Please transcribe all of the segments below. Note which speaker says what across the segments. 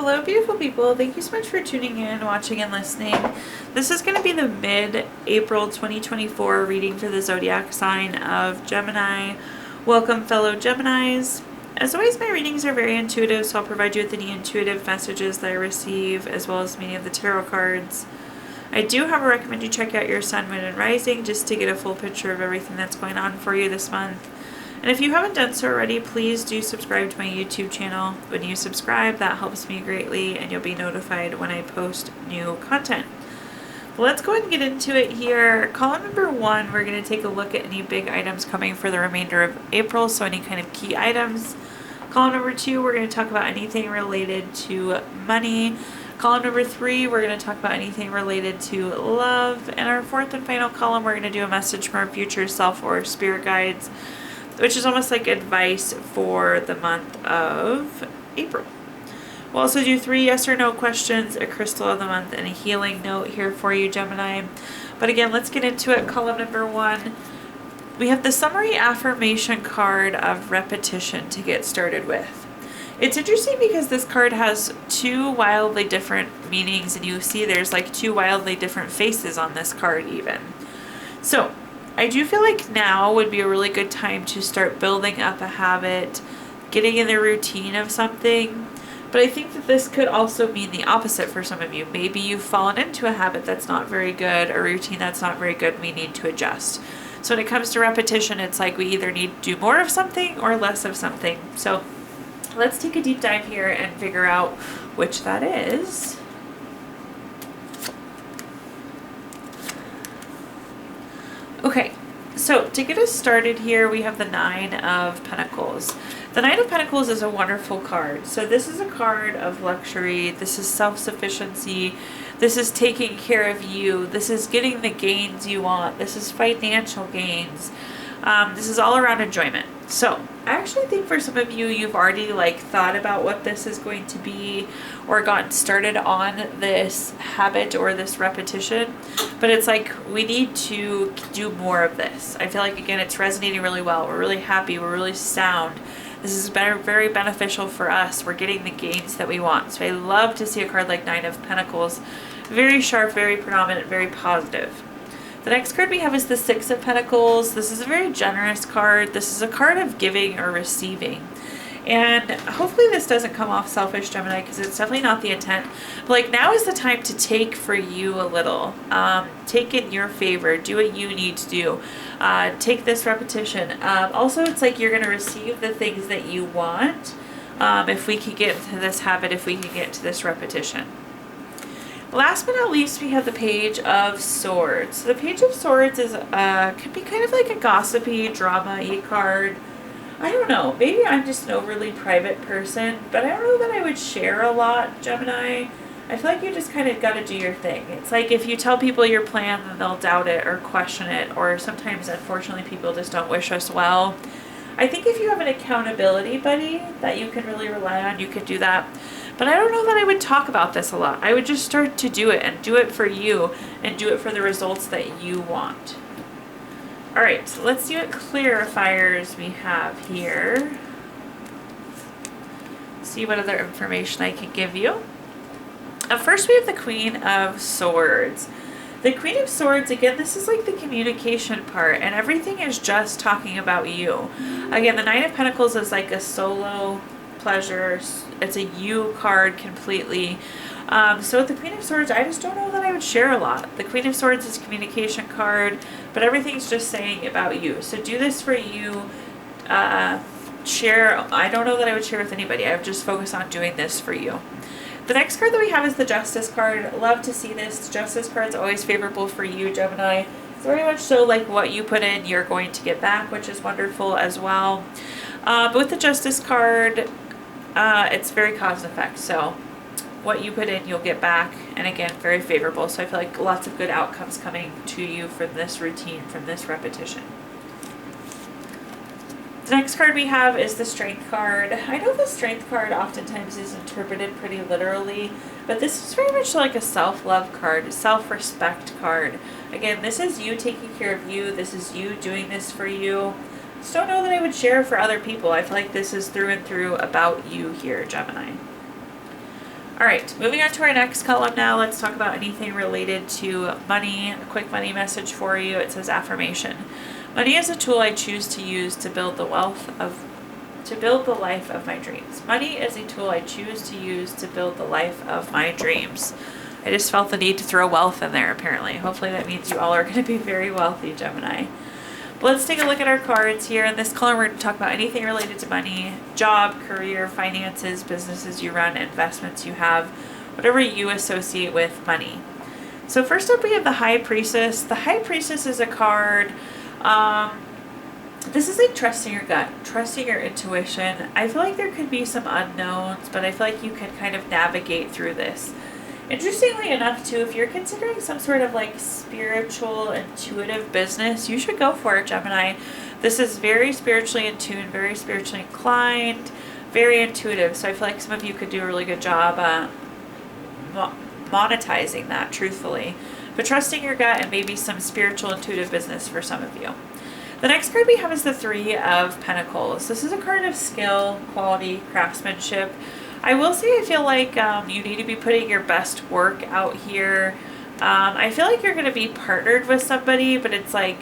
Speaker 1: Hello, beautiful people. Thank you so much for tuning in, watching, and listening. This is going to be the mid-April 2024 reading for the zodiac sign of Gemini. Welcome, fellow Geminis. As always, my readings are very intuitive, so I'll provide you with any intuitive messages that I receive, as well as many of the tarot cards. I do, however, recommend you check out your sun, moon, and rising just to get a full picture of everything that's going on for you this month. And if you haven't done so already, please do subscribe to my YouTube channel. When you subscribe, that helps me greatly, and you'll be notified when I post new content. Let's go ahead and get into it here. Column number 1, we're going to take a look at any big items coming for the remainder of April, so any kind of key items. Column number 2, we're going to talk about anything related to money. Column number 3, we're going to talk about anything related to love. And our 4th and final column, we're going to do a message from our future self or spirit guides, which is almost like advice for the month of April. We'll also do 3 yes or no questions, a crystal of the month, and a healing note here for you, Gemini. But again, let's get into it. Column number 1, we have the summary affirmation card of repetition to get started with. It's interesting because this card has 2 wildly different meanings, and you see there's like 2 wildly different faces on this card even. So I do feel like now would be a really good time to start building up a habit, getting in the routine of something. But I think that this could also mean the opposite for some of you. Maybe you've fallen into a habit that's not very good, a routine that's not very good, and we need to adjust. So when it comes to repetition, it's like we either need to do more of something or less of something. So let's take a deep dive here and figure out which that is. Okay, so to get us started here, we have the 9 of Pentacles. The 9 of Pentacles is a wonderful card. So this is a card of luxury. This is self-sufficiency. This is taking care of you. This is getting the gains you want. This is financial gains. This is all around enjoyment. So I actually think for some of you, you've already thought about what this is going to be or gotten started on this habit or this repetition, but it's like we need to do more of this. I feel like, again, it's resonating really well. We're really happy. We're really sound. This is very beneficial for us. We're getting the gains that we want. So I love to see a card like 9 of Pentacles. Very sharp, very predominant, very positive. The next card we have is the 6 of Pentacles. This is a very generous card. This is a card of giving or receiving. And hopefully this doesn't come off selfish, Gemini, because it's definitely not the intent. But now is the time to take for you a little. Take in your favor. Do what you need to do. Take this repetition. Also, it's like you're going to receive the things that you want if we can get into this habit, if we can get into this repetition. Last but not least, we have the Page of Swords. So the Page of Swords is could be kind of like a gossipy, drama-y card. I don't know. Maybe I'm just an overly private person, but I don't know that I would share a lot, Gemini. I feel like you just kind of got to do your thing. It's like if you tell people your plan, then they'll doubt it or question it, or sometimes, unfortunately, people just don't wish us well. I think if you have an accountability buddy that you can really rely on, you could do that. But I don't know that I would talk about this a lot. I would just start to do it and do it for you and do it for the results that you want. All right, so let's see what clarifiers we have here. See what other information I can give you. First, we have the Queen of Swords. The Queen of Swords, again, this is like the communication part, and everything is just talking about you. Again, the 9 of Pentacles is like a solo pleasure. It's a you card completely. So with the Queen of Swords, I just don't know that I would share a lot. The Queen of Swords is a communication card, but everything's just saying about you. So do this for you. Share. I don't know that I would share with anybody. I would just focus on doing this for you. The next card that we have is the Justice card. Love to see this. The Justice card is always favorable for you, Gemini. It's very much so like what you put in, you're going to get back, which is wonderful as well. But with the Justice card, it's very cause and effect. So what you put in, you'll get back. And again, very favorable. So I feel like lots of good outcomes coming to you from this routine, from this repetition. The next card we have is the Strength card. I know the Strength card oftentimes is interpreted pretty literally, but this is very much like a self-love card, a self-respect card. Again, this is you taking care of you. This is you doing this for you. Just don't know that I would share for other people. I feel like this is through and through about you here, Gemini. All right, moving on to our next column now. Let's talk about anything related to money. A quick money message for you. It says affirmation. Money is a tool I choose to use to build the life of my dreams. Money is a tool I choose to use to build the life of my dreams. I just felt the need to throw wealth in there, apparently. Hopefully that means you all are going to be very wealthy, Gemini. But let's take a look at our cards here. In this column, we're going to talk about anything related to money, job, career, finances, businesses you run, investments you have, whatever you associate with money. So first up, we have the High Priestess. The High Priestess is a card. This is like trusting your gut, trusting your intuition. I feel like there could be some unknowns, but I feel like you can kind of navigate through this. Interestingly enough, too, if you're considering some sort of like spiritual, intuitive business, you should go for it, Gemini. This is very spiritually in tune, very spiritually inclined, very intuitive. So I feel like some of you could do a really good job monetizing that, truthfully. But trusting your gut and maybe some spiritual, intuitive business for some of you. The next card we have is the Three of Pentacles. This is a card of skill, quality, craftsmanship. I will say I feel like you need to be putting your best work out here. I feel like you're going to be partnered with somebody, but it's like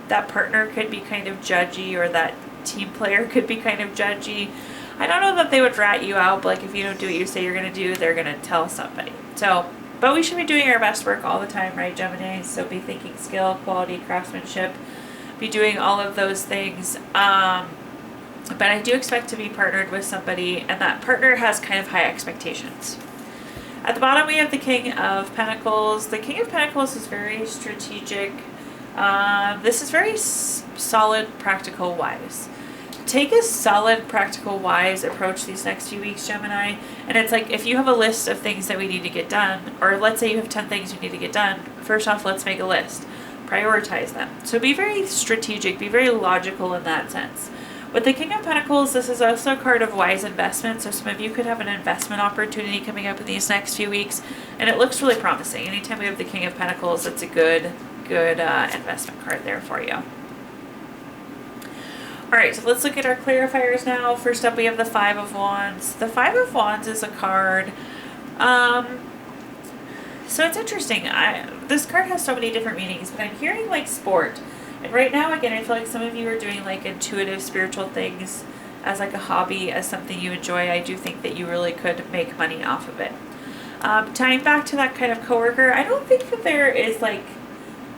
Speaker 1: that partner could be kind of judgy, or that team player could be kind of judgy. I don't know that they would rat you out, but like if you don't do what you say you're going to do, they're going to tell somebody. So, but we should be doing our best work all the time, right, Gemini? So be thinking skill, quality, craftsmanship, be doing all of those things. But I do expect to be partnered with somebody, and that partner has kind of high expectations. At the bottom, we have the King of Pentacles. The King of Pentacles is very strategic. This is very solid, practical, wise. Take a solid, practical, wise approach these next few weeks, Gemini. And it's like, if you have a list of things that we need to get done, or let's say you have 10 things you need to get done, first off, let's make a list. Prioritize them. So be very strategic, be very logical in that sense. With the King of Pentacles, this is also a card of wise investment, so some of you could have an investment opportunity coming up in these next few weeks, and it looks really promising. Anytime we have the King of Pentacles, it's a good investment card there for you. Alright, so let's look at our clarifiers now. First up, we have the Five of Wands. The Five of Wands is a card, so it's interesting. This card has so many different meanings, but I'm hearing like sport. And right now, again, I feel like some of you are doing like intuitive spiritual things as like a hobby, as something you enjoy. I do think that you really could make money off of it. Tying back to that kind of coworker, I don't think that there is like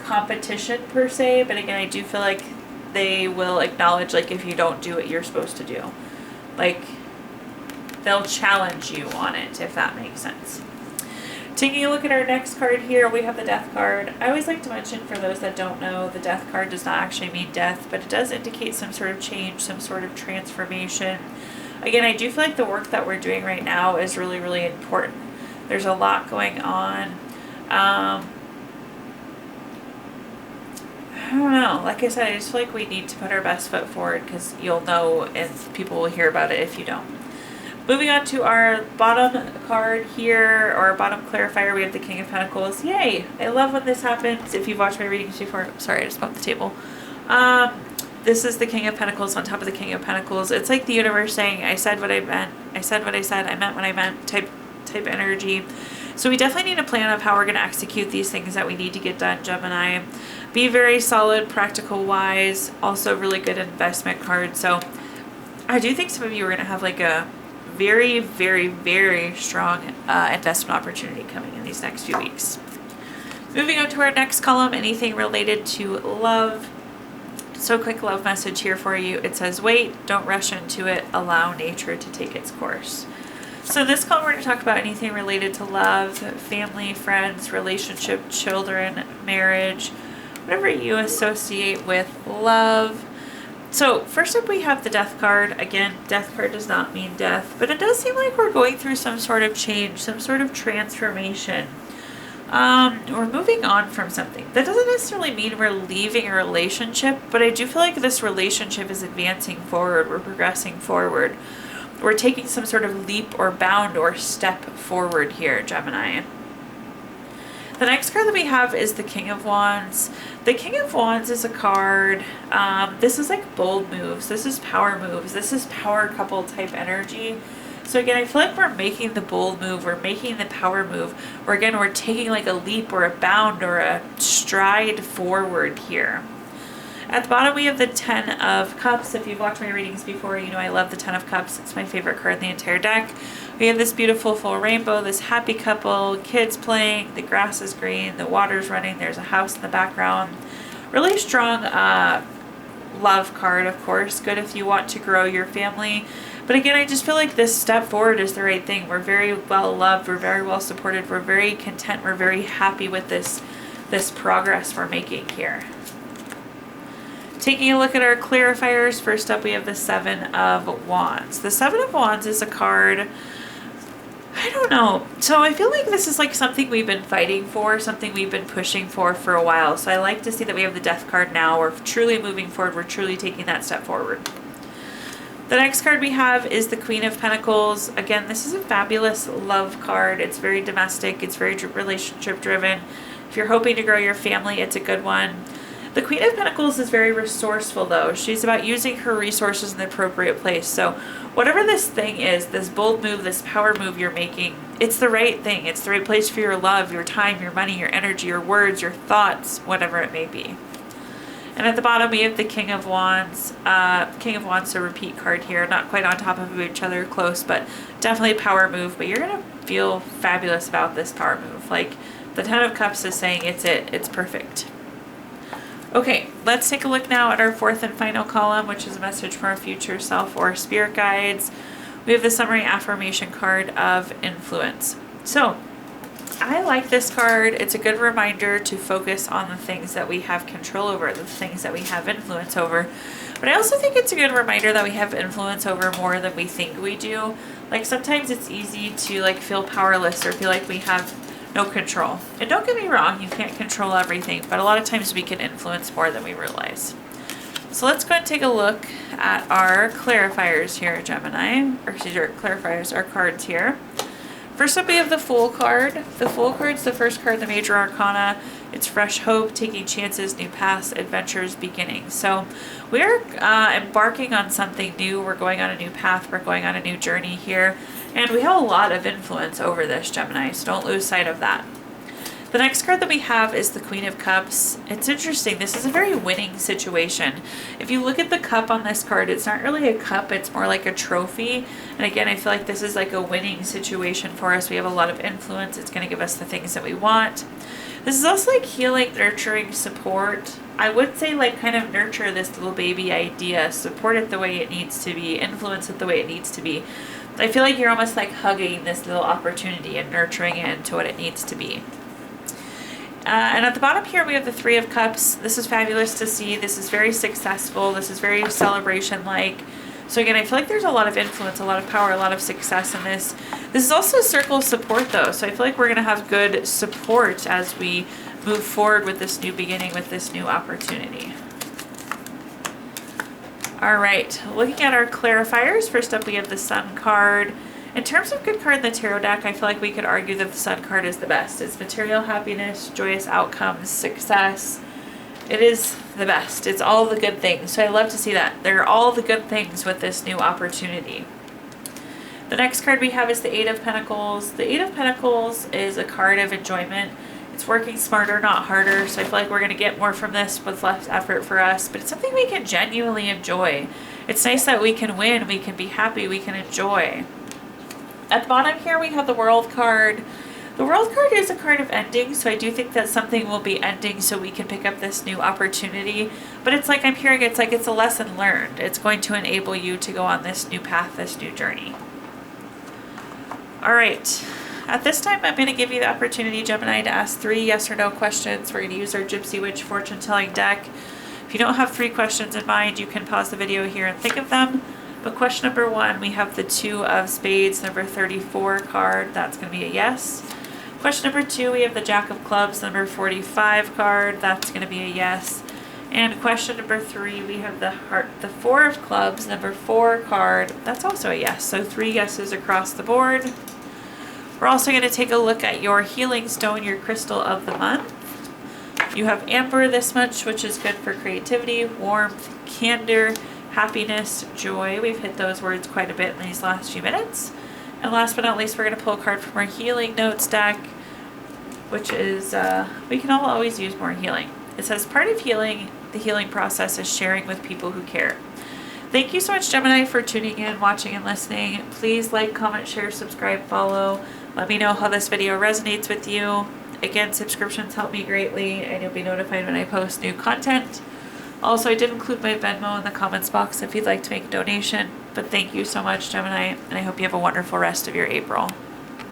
Speaker 1: competition per se, but again, I do feel like they will acknowledge like if you don't do what you're supposed to do. Like they'll challenge you on it, if that makes sense. Taking a look at our next card here, we have the Death card. I always like to mention, for those that don't know, the Death card does not actually mean death, but it does indicate some sort of change, some sort of transformation. Again, I do feel like the work that we're doing right now is really, really important. There's a lot going on. I don't know. Like I said, I just feel like we need to put our best foot forward, because you'll know and people will hear about it if you don't. Moving on to our bottom card here, or our bottom clarifier, we have the King of Pentacles. Yay! I love when this happens. If you've watched my readings before, sorry, I just bumped the table. This is the King of Pentacles on top of the King of Pentacles. It's like the universe saying, I said what I meant, I said what I said, I meant what I meant, type energy. So we definitely need a plan of how we're going to execute these things that we need to get done, Gemini. Be very solid, practical, wise, also really good investment card. So I do think some of you are going to have like a very, very, very strong investment opportunity coming in these next few weeks. Moving on to our next column, anything related to love. So quick love message here for you. It says, wait, don't rush into it. Allow nature to take its course. So this column, we're going to talk about anything related to love, family, friends, relationship, children, marriage, whatever you associate with love. So first up, we have the Death card. Again, Death card does not mean death, but it does seem like we're going through some sort of change, some sort of transformation. We're moving on from something. That doesn't necessarily mean we're leaving a relationship, but I do feel like this relationship is advancing forward. We're progressing forward. We're taking some sort of leap or bound or step forward here, Gemini. The next card that we have is the King of Wands. The King of Wands is a card, this is like bold moves, this is power moves, this is power couple type energy. So again, I feel like we're making the bold move, we're making the power move, or again, we're taking like a leap or a bound or a stride forward here. At the bottom, we have the 10 of Cups. If you've watched my readings before, you know I love the 10 of Cups. It's my favorite card in the entire deck. We have this beautiful full rainbow, this happy couple, kids playing, the grass is green, the water's running, there's a house in the background. Really strong love card, of course. Good if you want to grow your family. But again, I just feel like this step forward is the right thing. We're very well loved, we're very well supported, we're very content, we're very happy with this progress we're making here. Taking a look at our clarifiers, first up we have the 7 of Wands. The 7 of Wands is a card, I don't know. So I feel like this is like something we've been fighting for, something we've been pushing for a while. So I like to see that we have the Death card now. We're truly moving forward. We're truly taking that step forward. The next card we have is the Queen of Pentacles. Again, this is a fabulous love card. It's very domestic. It's very relationship driven. If you're hoping to grow your family, it's a good one. The Queen of Pentacles is very resourceful though. She's about using her resources in the appropriate place. So whatever this thing is, this bold move, this power move you're making, it's the right thing. It's the right place for your love, your time, your money, your energy, your words, your thoughts, whatever it may be. And at the bottom we have the King of Wands. King of Wands, so repeat card here. Not quite on top of each other, close, but definitely a power move. But you're going to feel fabulous about this power move. Like the 10 of Cups is saying it's perfect. Okay, let's take a look now at our fourth and final column, which is a message from our future self or spirit guides. We have the summary affirmation card of influence. So I like this card. It's a good reminder to focus on the things that we have control over, the things that we have influence over. But I also think it's a good reminder that we have influence over more than we think we do. Like sometimes it's easy to like feel powerless or feel like we have no control. And don't get me wrong, you can't control everything, but a lot of times we can influence more than we realize. So let's go and take a look at our clarifiers here, Gemini. Or excuse me, our clarifiers, our cards here. First up, we have the Fool card. The Fool card's the first card in the Major Arcana. It's fresh hope, taking chances, new paths, adventures, beginnings. So we're embarking on something new. We're going on a new path. We're going on a new journey here. And we have a lot of influence over this, Gemini, so don't lose sight of that. The next card that we have is the Queen of Cups. It's interesting. This is a very winning situation. If you look at the cup on this card, it's not really a cup. It's more like a trophy. And again, I feel like this is like a winning situation for us. We have a lot of influence. It's going to give us the things that we want. This is also like healing, nurturing, support. I would say like kind of nurture this little baby idea, support it the way it needs to be, influence it the way it needs to be. I feel like you're almost like hugging this little opportunity and nurturing it into what it needs to be. And at the bottom here, we have the 3 of Cups. This is fabulous to see. This is very successful. This is very celebration-like. So again, I feel like there's a lot of influence, a lot of power, a lot of success in this. This is also a circle of support though. So I feel like we're going to have good support as we move forward with this new beginning, with this new opportunity. All right, looking at our clarifiers, first up we have the Sun card. In terms of good card in the tarot deck, I feel like we could argue that the Sun card is the best. It's material happiness, joyous outcomes, success. It is the best. It's all the good things. So I love to see that. There are all the good things with this new opportunity. The next card we have is the 8 of Pentacles. The 8 of Pentacles is a card of enjoyment. It's working smarter, not harder. So I feel like we're going to get more from this with less effort for us. But it's something we can genuinely enjoy. It's nice that we can win. We can be happy. We can enjoy. At the bottom here we have the World card. The World card is a card of ending, so I do think that something will be ending so we can pick up this new opportunity. But it's like I'm hearing it's like it's a lesson learned. It's going to enable you to go on this new path, this new journey. All right. At this time, I'm going to give you the opportunity, Gemini, to ask 3 yes or no questions. We're going to use our Gypsy Witch fortune telling deck. If you don't have 3 questions in mind, you can pause the video here and think of them. But question number 1, we have the 2 of Spades, number 34 card. That's going to be a yes. Question number 2, we have the Jack of Clubs, number 45 card. That's going to be a yes. And question number 3, we have the 4 of Clubs, number 4 card. That's also a yes. So 3 yeses across the board. We're also going to take a look at your healing stone, your crystal of the month. You have amber this much, which is good for creativity, warmth, candor, happiness, joy. We've hit those words quite a bit in these last few minutes. And last but not least, we're going to pull a card from our healing notes deck, which is, we can all always use more healing. It says, part of healing, the healing process is sharing with people who care. Thank you so much, Gemini, for tuning in, watching, and listening. Please like, comment, share, subscribe, follow. Let me know how this video resonates with you. Again, subscriptions help me greatly, and you'll be notified when I post new content. Also, I did include my Venmo in the comments box if you'd like to make a donation. But thank you so much, Gemini, and I hope you have a wonderful rest of your April.